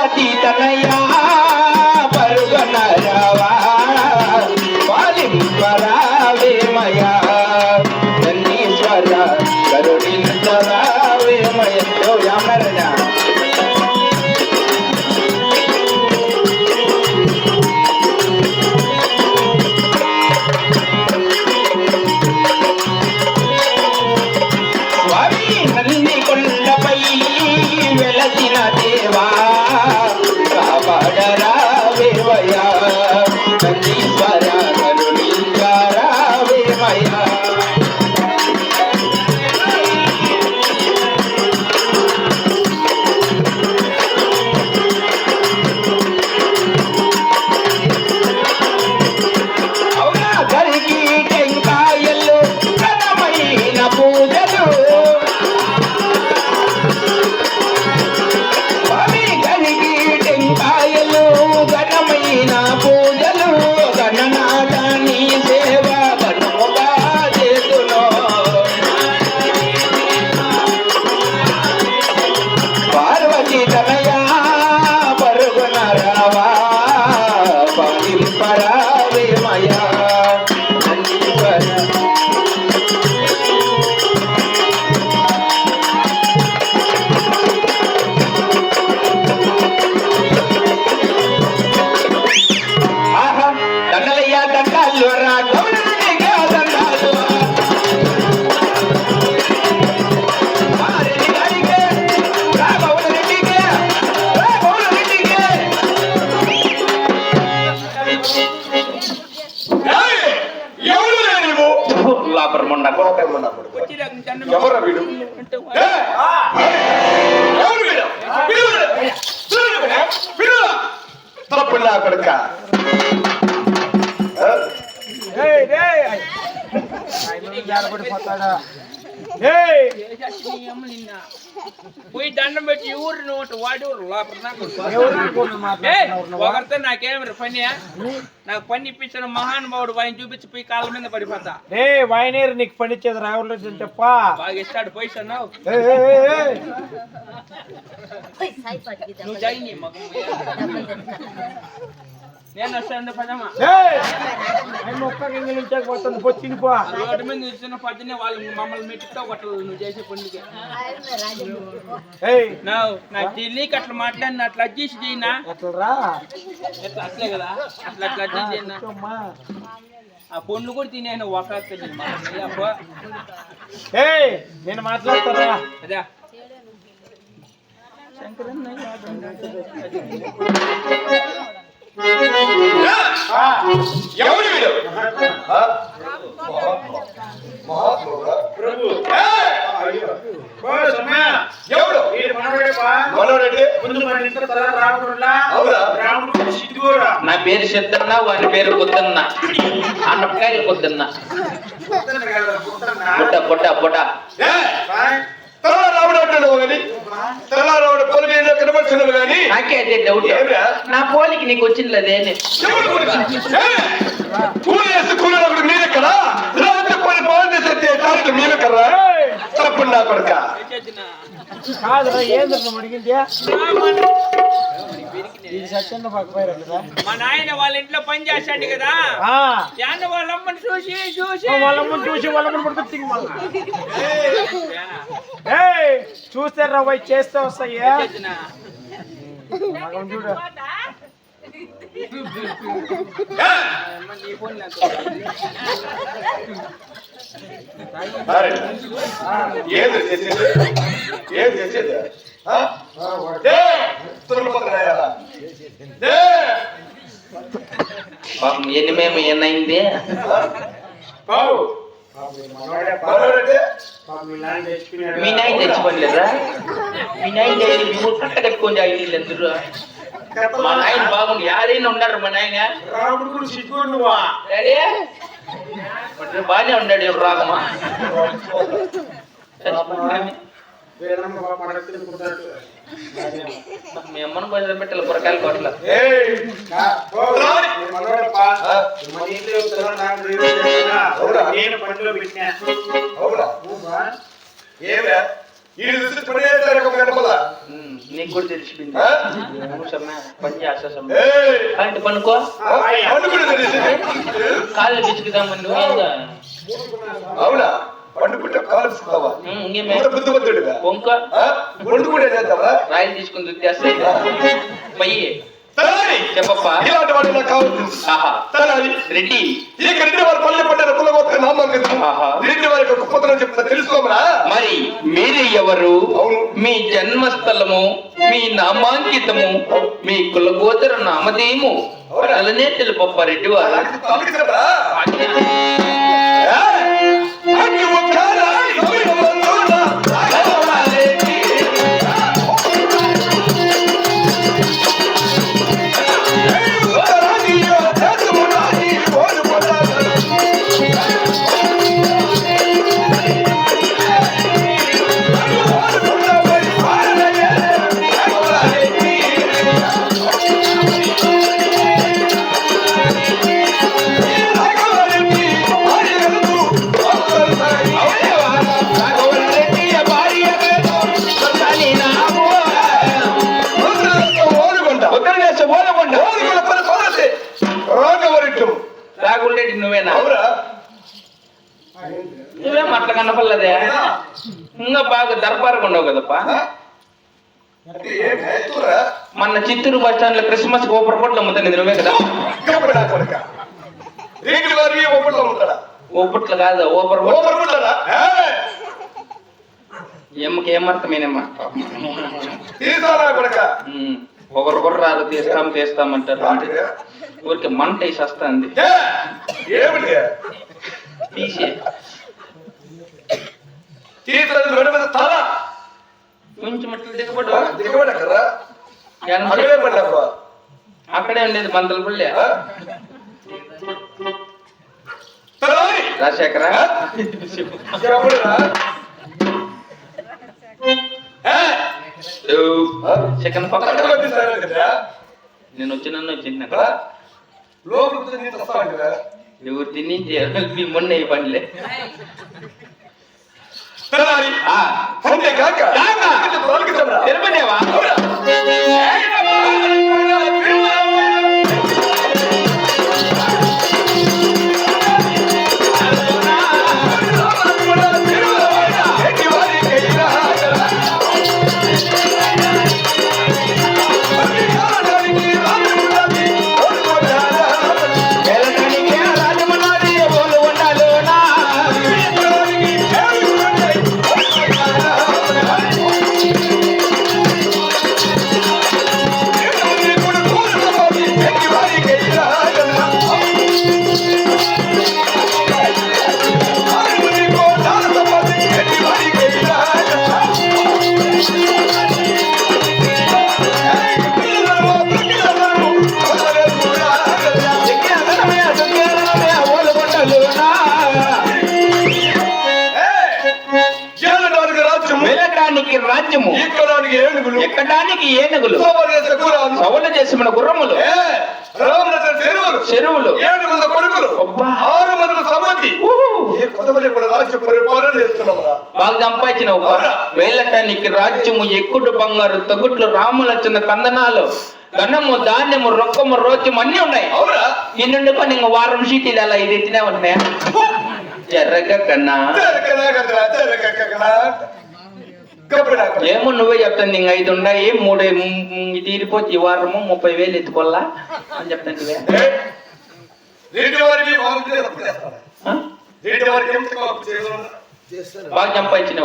పార్వతీ తనయా పరుగనరవా పాలింపరావేమయా నందీశ్వర కరుణించరావేమయ యామరణ కొడుక పోయి దండం పెట్టి ఊరు నోటు వాడి ఒకరితో నాకేమి పని నాకు పని ఇప్పించిన మహానుభావుడు వాయిని చూపించి పోయి కాళ్ళ మీద పడిపోతా వాయినేరు నీకు పనిచ్చేది రావట్లేదు చెప్పా బాగా ఇస్తాడు పైసా నువ్వు జాయిన్ నేను వస్తాను పదమ్మా రోడ్డు మీద ఇచ్చిన పద్దునే వాళ్ళు మమ్మల్ని మెట్టుతో కొట్టలేదు నువ్వు చేసే పండుగ నాకు తెలియక అట్లా మాట్లాడిన అట్లా అడ్జస్ట్ చేయనా ఎట్లా అట్లే కదా అట్లా అట్లా అడ్జస్ట్ చేయనా ఆ పండ్లు కూడా తినే ఒక నేను మాట్లాడతారా అదే ఎవరు వీడు నా పేరు సిద్ధన్న వారి పేరు పొద్దున్న అన్నపకాయలు పొద్దున్న బుట్ట బుట్ట బుట్ట నాకే అదే డౌట్ నా పోలికి నీకు వచ్చిందిలేదే మీరెక్కడా మీరెక్కరా తప్పకుండా కొడుక కాదురా ఏంద్ర అడిగింది మా నాయన వాళ్ళ ఇంట్లో పని చేస్తాడు కదా వాళ్ళమ్మని చూసి చూస్తే రవ్వ చేస్తే వస్తాయా చూడు ఏది చేసేది ఏది చేసేది ఎన్నిమేమి ఎన్నైంది మీ నాయన తెచ్చిపోలేదా మీ నాయన కట్ట కట్టుకొని ఐదు అందరూ మా నాయన బాగుంది యారైనా ఉన్నారు మా నాయన బాగానే ఉన్నాడు రాగమా మీ అమ్మను బయట పెట్టాలి పొరకాయలు కోట్ల ఈ చూసి పడేస్తారు ఒక గంటల నీకు కూడా తెలిసిపోయింది ఆ? పని చేస్తా ఏయ్ అలాంటి పనుకో పండుకునే తెలిసి కాళ్ళు పిచ్చుకుదామని నువ్వేందా అవునా పండుకుంటే కాలుస్తావా ఇంకేమే బుద్ధిమంతుడిగా పొంక పండుకుంటే చేద్దామా రాయిలు తీసుకుని దుద్దేస్తాయి పయ్యి తలారి చెప్పప్పా ఇలాంటి వాడు నాకు కావాలి ఆహా తలారి రెడ్డి ఈ రెడ్డి వారి పల్లె పడ్డారు కులగోత్ర నామాంకితం ఆహా. రెడ్డి వారికి ఒక కుప్పతనం చెప్తా తెలుసుకోమరా మరి మీరే ఎవరు అవును. మీ జన్మస్థలము మీ నామాంకితము మీ కులగోచర నామధేయము అలానే తెలుపప్ప రెడ్డి వారు అలాంటి తామిడి చెప్పరా అన్ని ఒక్క రాయి సమయమందున రాఘవాలేటి. ఒక్క రాణియో దేశము రాణి ఓడిపోతాడు. ఓడిపోతామని పాడలే రాఘవాలేటి. రాఘవాలేటి భార్యగలదు ఓడిపోతాయి. రాగులరెడ్డి నువ్వేనా అవురా నువ్వేం అట్లా కనపల్లదే ఇంకా బాగా దర్బారుగా ఉండవు కదప్పా అంటే ఏం రైతురా మన చిత్తూరు బస్ స్టాండ్ లో క్రిస్మస్ గోపుర పొట్లు అమ్ముతాను నువ్వే కదా కప్పడా కొడక రేగుల వారి ఒప్పట్లో ఉంటాడా ఓపుట్లు కాదు ఓపర పొట్లు ఓపర్ ఉంటాడా ఎమ్మకి ఏమర్థమేనమ్మా తీసారా కొడక ఒకరు కూడా రాదు తీస్తామంటారు ఊరికి మంట వేసి వస్తుంది ఏమిటి తీసే తీసారు మెడ మీద తల కొంచెం అట్లా దిగబడు దిగబడ కదా అక్కడే పడ్డావా అక్కడే ఉండేది మందల పుల్లే తలారి రాజశేఖర ఎప్పుడురా చికెన్ పక్క పక్కన తీసారా కదా నేను వచ్చిన లోపల నీకు వస్తాడు ఎవరు తిని మొన్న ఈ పనిలే తలారి అంతే కాక తొలగించరా తెరపదేవా రాజ్యము ఎక్కడానికి ఏనుగులు సవల చేసిన గుర్రములు చెరువులు బాగా సంపాదించినవు వేలటానికి రాజ్యము ఎక్కుడు బంగారు తగుట్లు రాములచ్చిన కందనాలు ధనము ధాన్యము రొక్కము రోజ్యము అన్ని ఉన్నాయి ఈ నుండి పని ఇంక వారం సీటీలు అలా ఇది ఎత్తినే ఉన్నాయా ఎర్రగా కన్నా ఏమో నువ్వే చెప్తాను ఇంక 5 ఉన్నాయి 3 తీరిపోతే ఈ వారము 30,000 ఎత్తుకోల్లా అని చెప్తాను బాగా సంపాదించిన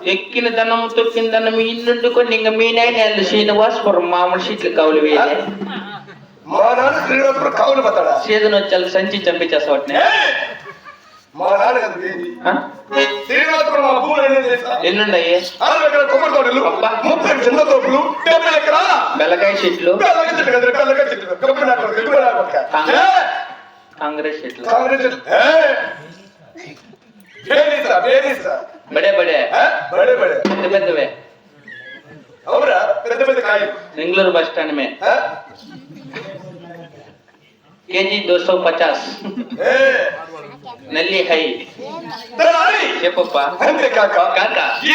ఎక్కిన ధనము తొక్కిన ధనము ఇల్లుండి కొన్ని ఇంక మీ నాయన శ్రీనివాసపురం మామూలు సీట్లు కవులు వేయాలి మా నాన్న శ్రీనివాసపురం కావులు పోతాడా సీజన్ వచ్చాలి సంచి చంపించేస్తా వాటిని మా నాన్న కదా శ్రీనివాసపురం మా భూములు అనేది తెలుసా ఎన్నుండయి 60 ఎకరాల కొబ్బరి తోటలు 30 చిన్న తోటలు 70 ఎకరాల బెల్లకాయ చెట్లు బెల్లకాయ చెట్లు కాంగ్రెస్ చెట్లు బడే బడే పెద్ద పెద్దవే అవురా పెద్ద పెద్ద కాయలు బెంగళూరు బస్ స్టాండ్ మే కేజీ 250 ఏ, నల్లి హై తెనాలి. చెప్పప్పా అంతే కాక కాక ఈ